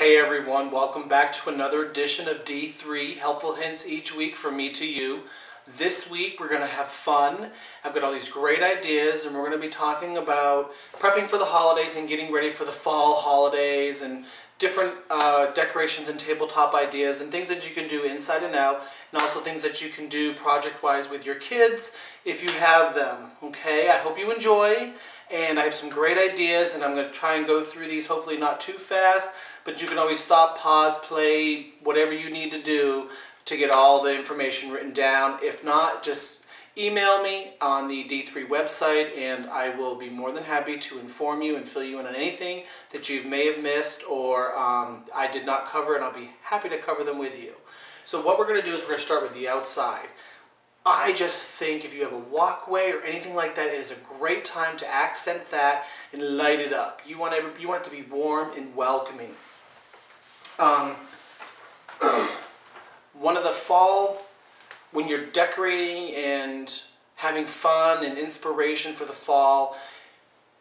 Hey everyone, welcome back to another edition of D3, helpful hints each week from me to you. This week we're going to have fun. I've got all these great ideas and we're going to be talking about prepping for the holidays and getting ready for the fall holidays and different decorations and tabletop ideas and things that you can do inside and out, and also things that you can do project-wise with your kids if you have them. Okay, I hope you enjoy, and I have some great ideas and I'm going to try and go through these, hopefully not too fast, but you can always stop, pause, play, whatever you need to do to get all the information written down. If not, just email me on the D3 website and I will be more than happy to inform you and fill you in on anything that you may have missed or I did not cover, and I'll be happy to cover them with you. So what we're going to do is we're going to start with the outside. I just think if you have a walkway or anything like that, it is a great time to accent that and light it up. You want it to be warm and welcoming. One of the fall, when you're decorating and having fun and inspiration for the fall,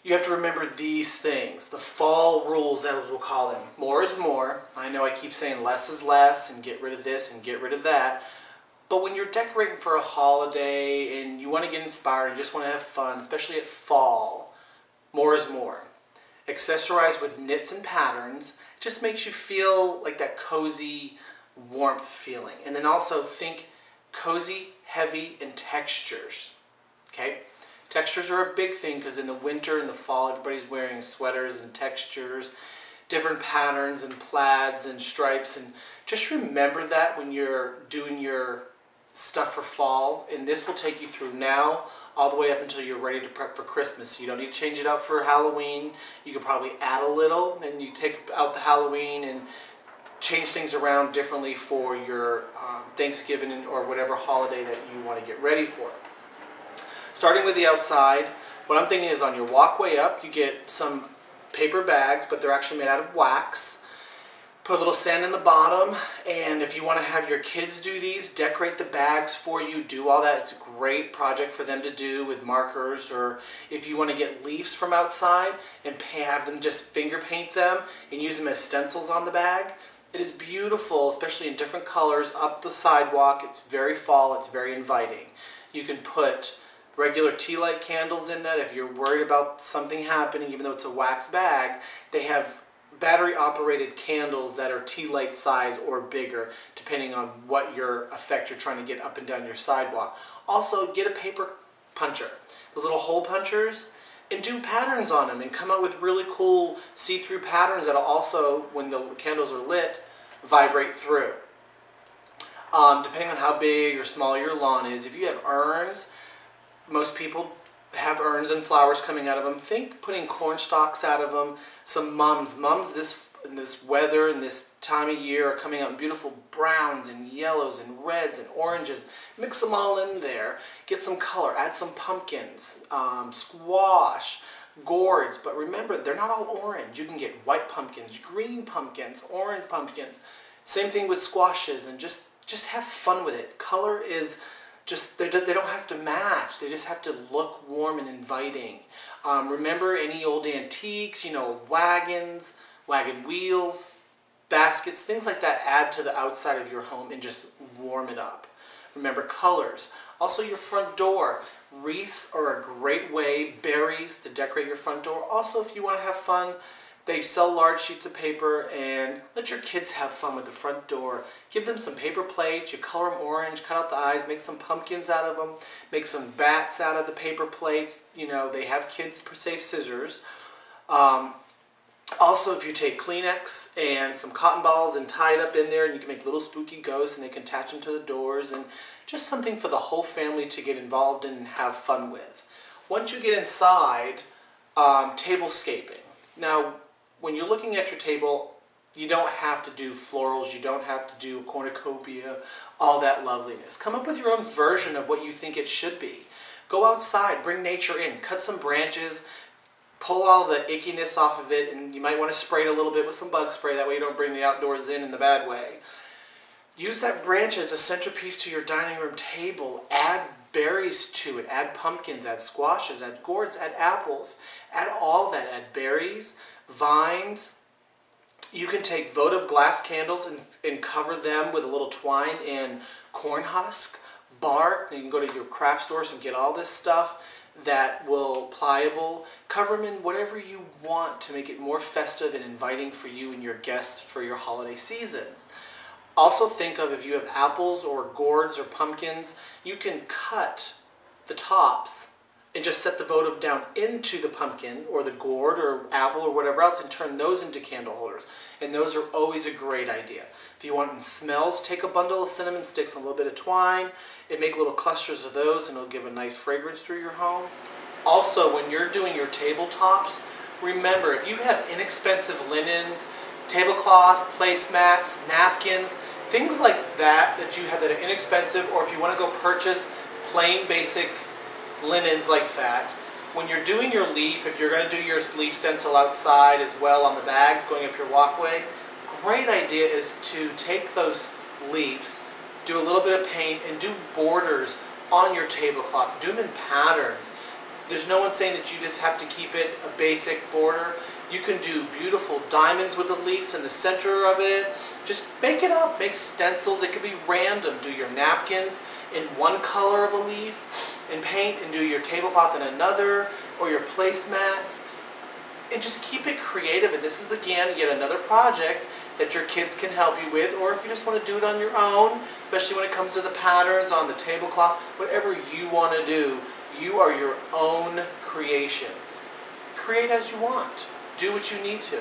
you have to remember these things. The fall rules, as we'll call them. More is more. I know I keep saying less is less and get rid of this and get rid of that. But when you're decorating for a holiday and you want to get inspired and just want to have fun, especially at fall, more is more. Accessorize with knits and patterns. It just makes you feel like that cozy warmth feeling. And then also think cozy, heavy, and textures. Okay? Textures are a big thing because in the winter and the fall everybody's wearing sweaters and textures, different patterns and plaids and stripes, and just remember that when you're doing your stuff for fall, and this will take you through now all the way up until you're ready to prep for Christmas. So you don't need to change it out for Halloween. You could probably add a little, and you take out the Halloween and change things around differently for your Thanksgiving or whatever holiday that you want to get ready for. Starting with the outside, what I'm thinking is on your walkway up, you get some paper bags, but they're actually made out of wax. Put a little sand in the bottom, and if you want to have your kids do these, decorate the bags for you, do all that. It's a great project for them to do with markers, or if you want to get leaves from outside and have them just finger paint them and use them as stencils on the bag. It is beautiful, especially in different colors, up the sidewalk. It's very fall, it's very inviting. You can put regular tea light candles in that if you're worried about something happening, even though it's a wax bag. They have battery operated candles that are tea light size or bigger, depending on what your effect you're trying to get up and down your sidewalk. Also, get a paper puncher, those little hole punchers, and do patterns on them and come up with really cool see-through patterns that'll also, when the candles are lit, vibrate through. Depending on how big or small your lawn is, if you have urns, most people have urns and flowers coming out of them. Think putting corn stalks out of them, some mums. Mums in this weather and this time of year are coming out in beautiful browns and yellows and reds and oranges. Mix them all in there. Get some color. Add some pumpkins, squash, gourds. But remember, they're not all orange. You can get white pumpkins, green pumpkins, orange pumpkins. Same thing with squashes, and just have fun with it. Color is just, they don't have to match. They just have to look warm and inviting. Remember any old antiques, you know, wagons, wagon wheels, baskets, things like that add to the outside of your home and just warm it up. Remember colors. Also your front door. Wreaths are a great way, berries to decorate your front door. Also, if you want to have fun, they sell large sheets of paper, and let your kids have fun with the front door. Give them some paper plates, you color them orange, cut out the eyes, make some pumpkins out of them, make some bats out of the paper plates. You know, they have kids safe scissors. Also, if you take Kleenex and some cotton balls and tie it up in there, and you can make little spooky ghosts and they can attach them to the doors, and just something for the whole family to get involved in and have fun with. Once you get inside, tablescaping. Now, when you're looking at your table, you don't have to do florals, you don't have to do cornucopia, all that loveliness. Come up with your own version of what you think it should be. Go outside, bring nature in, cut some branches, pull all the ickiness off of it, and you might want to spray it a little bit with some bug spray, that way you don't bring the outdoors in the bad way. Use that branch as a centerpiece to your dining room table. Add berries to it, add pumpkins, add squashes, add gourds, add apples, add all that, add berries, vines, You can take votive glass candles and cover them with a little twine and corn husk, bark. You can go to your craft stores and get all this stuff that will pliable. Cover them in whatever you want to make it more festive and inviting for you and your guests for your holiday seasons. Also think of, if you have apples or gourds or pumpkins, you can cut the tops and just set the votive down into the pumpkin or the gourd or apple or whatever else and turn those into candle holders. And those are always a great idea. If you want smells, take a bundle of cinnamon sticks and a little bit of twine and make little clusters of those, and it'll give a nice fragrance through your home. Also, when you're doing your tabletops, remember, if you have inexpensive linens, tablecloths, placemats, napkins, things like that that you have that are inexpensive, or if you want to go purchase plain basic linens like that, when you're doing your leaf, if you're going to do your leaf stencil outside as well on the bags going up your walkway, great idea is to take those leaves, do a little bit of paint, and do borders on your tablecloth. Do them in patterns. There's no one saying that you just have to keep it a basic border. You can do beautiful diamonds with the leaves in the center of it. Just make it up. Make stencils. It could be random. Do your napkins in one color of a leaf and paint, and do your tablecloth in another, or your placemats. And just keep it creative. And this is, again, yet another project that your kids can help you with, or if you just want to do it on your own, especially when it comes to the patterns on the tablecloth, whatever you want to do, you are your own creation. Create as you want. Do what you need to.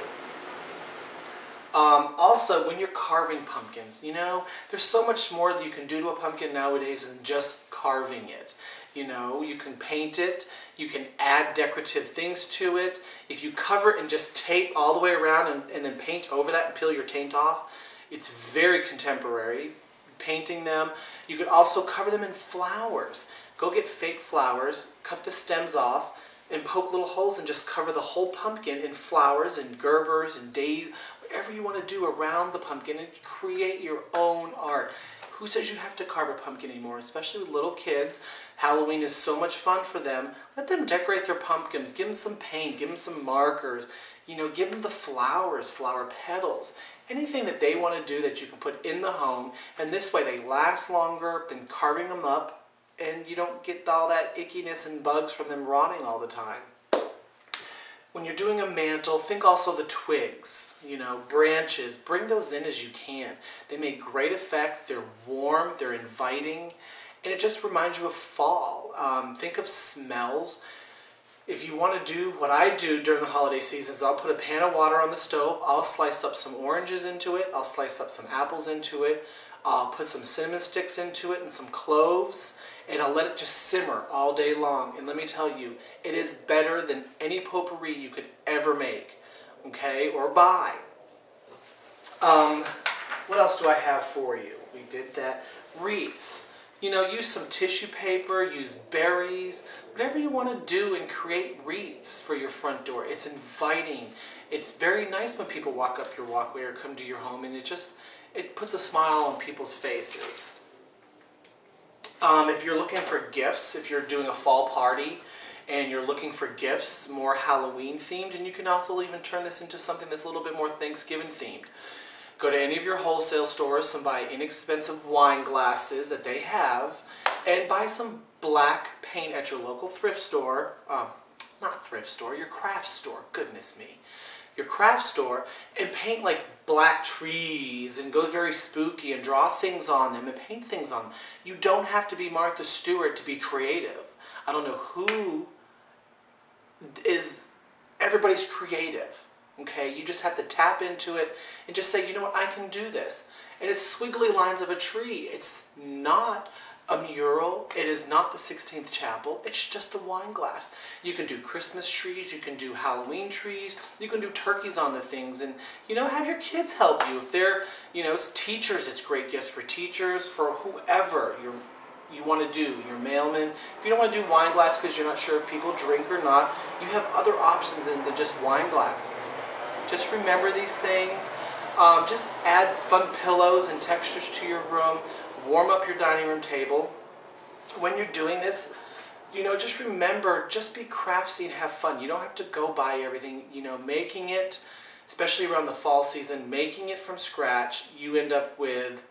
Also, when you're carving pumpkins, you know, there's so much more that you can do to a pumpkin nowadays than just carving it. You know, you can paint it, you can add decorative things to it. If you cover it and just tape all the way around and then paint over that and peel your taint off, it's very contemporary, painting them. You could also cover them in flowers. Go get fake flowers, cut the stems off, and poke little holes and just cover the whole pumpkin in flowers and Gerbers and daisies, whatever you want to do around the pumpkin, and create your own art. Who says you have to carve a pumpkin anymore? Especially with little kids. Halloween is so much fun for them. Let them decorate their pumpkins. Give them some paint. Give them some markers. You know, give them the flowers, flower petals. Anything that they want to do that you can put in the home. And this way they last longer than carving them up. And you don't get all that ickiness and bugs from them rotting all the time. When you're doing a mantle, think also the twigs, you know, branches. Bring those in as you can. They make great effect. They're warm. They're inviting. And it just reminds you of fall. Think of smells. If you want to do what I do during the holiday seasons, I'll put a pan of water on the stove. I'll slice up some oranges into it. I'll slice up some apples into it. I'll put some cinnamon sticks into it and some cloves. And I'll let it just simmer all day long. And let me tell you, it is better than any potpourri you could ever make, okay, or buy. What else do I have for you? We did that. Wreaths. You know, use some tissue paper, use berries, whatever you want to do, and create wreaths for your front door. It's inviting. It's very nice when people walk up your walkway or come to your home, and it puts a smile on people's faces. If you're looking for gifts, if you're doing a fall party and you're looking for gifts more Halloween themed, and you can also even turn this into something that's a little bit more Thanksgiving themed. Go to any of your wholesale stores and buy inexpensive wine glasses that they have, and buy some black paint at your local thrift store, not thrift store, your craft store, goodness me. Your craft store, and paint like black trees and go very spooky and draw things on them and paint things on them. You don't have to be Martha Stewart to be creative. I don't know who is, everybody's creative, okay? You just have to tap into it and just say, you know what, I can do this. And it's squiggly lines of a tree. It's not a mural. It is not the 16th Chapel. It's just a wine glass. You can do Christmas trees. You can do Halloween trees. You can do turkeys on the things. And, you know, have your kids help you. If they're, you know, teachers, it's great gifts for teachers, for whoever you want to do, your mailman. If you don't want to do wine glass because you're not sure if people drink or not, you have other options than just wine glasses. Just remember these things. Just add fun pillows and textures to your room. Warm up your dining room table. When you're doing this, you know, just remember, just be craftsy and have fun. You don't have to go buy everything. You know, making it especially around the fall season, making it from scratch, you end up with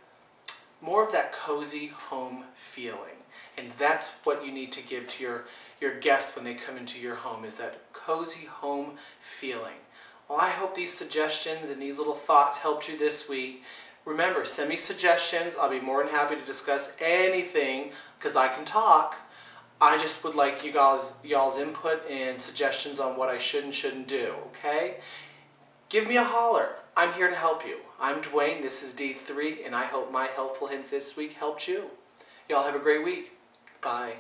more of that cozy home feeling. And that's what you need to give to your guests when they come into your home, is that cozy home feeling. Well, I hope these suggestions and these little thoughts helped you this week. Remember, send me suggestions. I'll be more than happy to discuss anything because I can talk. I just would like y'all's input and suggestions on what I should and shouldn't do, okay? Give me a holler. I'm here to help you. I'm Dwayne, this is D3, and I hope my helpful hints this week helped you. Y'all have a great week. Bye.